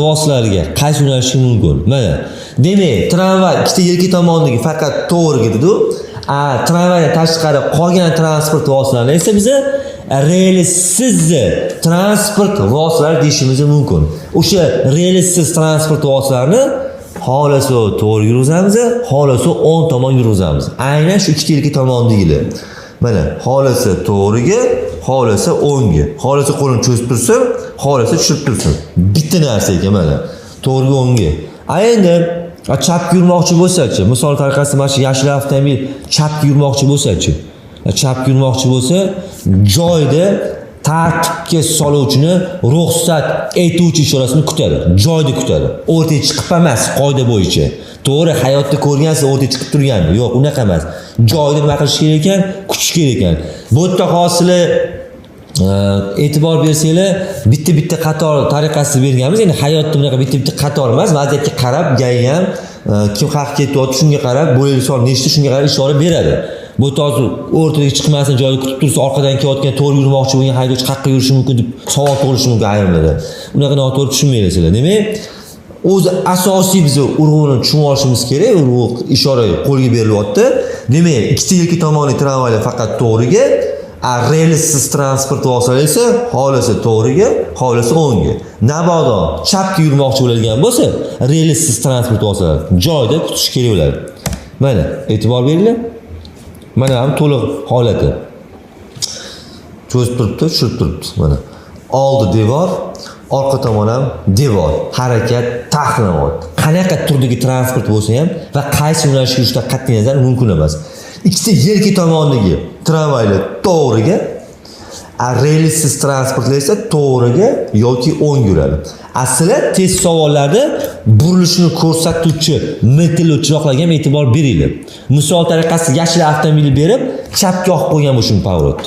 vositalariga qaysi yo'nalishi mumkin? Mana. Demak, tramvay ikkita yelka tomondagi faqat to'g'ri ketadi. Tramvaydan tashqari qolgan transport vositalarini esa biz relsiz transport vositalari deyishimiz mumkin. O'sha relsiz transport vositalarini xohlasa to'g'ri yurgizamiz, xohlasa o'ng tomon yurgizamiz. Aynan shu ikkita yelka tomondagilar. Mana, xohlasa to'g'riga, xohlasa o'ngga. Xohlasa qo'lini cho'zib tursin, xohlasa tushirib tursin. Bitta narsa ekan mana. To'g'riga o'ngga. Endi chapga yurmoqchi bo'lsa-chi, misol tariqasida mana shu yashil avtomobil chapga yurmoqchi bo'lsa-chi. Chapga yurmoqchi bo'lsa, joyda tartibga soluvchini ruxsat etuvchi ishorasini kutadi. Joyda kutadi. O'rtaga chiqib emas, qoida bo'yicha. To'g'ri, hayotda ko'rgansiz o'rtaga chiqib turgandi. Yo'q, unaqa emas. Joyda nima qilish kerak ekan? Kutish kerak ekan. Bu yerda hosili e'tibor bersanglar, bitta qator tariqasida berganmiz. Endi hayotda bunaqa bitta qator emas, vaziyatga qarab, gayam kim haq ketyapti, shunga qarab, bo'laylik son nechta shunga qarab ishora beradi. Bu to'g'ri o'rtaga chiqmasin, joyda kutib tursa, orqadan kelayotgan to'g'ri yurmoqchi bo'lgan haydovchi qayerga yurishi mumkin deb savol tug'ilishi mumkin ayrimlarda. Unaqa noto'g'ri tushunmaysiz. Demak, o'zi asosiy biz urg'uni tushunib olishimiz kerak. Urg'u ishora qo'lga berilyapti. Demak, ikkita yelka tomonli tramvaylar faqat to'g'riga, relsiz transport vositalari esa xohlasa to'g'riga, xohlasa o'ngga. Mabodo chapga yurmoqchi bo'ladigan bo'lsa, relsiz transport vositalari joyda kutish kerak bo'ladi. Mana, e'tibor beringlar. Mana ham to'liq holati. Cho'zib turibdi, tushirib turibdi. Mana. Oldi devor, orqa tomon ham devor. Harakat taxlanyapti. Qanaqa turdagi transport bo'lsa ham va qaysi yo'nalishga yurishdan qat'iy nazar mumkin emas. Ikkita yelka tomondagi tramvaylar to'g'riga, relsiz transportlar esa to'g'riga yoki o'ng yuradi. Asli test savollarda burilishni ko'rsatuvchi metalli chiroqlarga ham e'tibor beringlar. Misol tariqasida yashil avtomobil berib, chapga olib qo'ygan bo'lsin pavrot.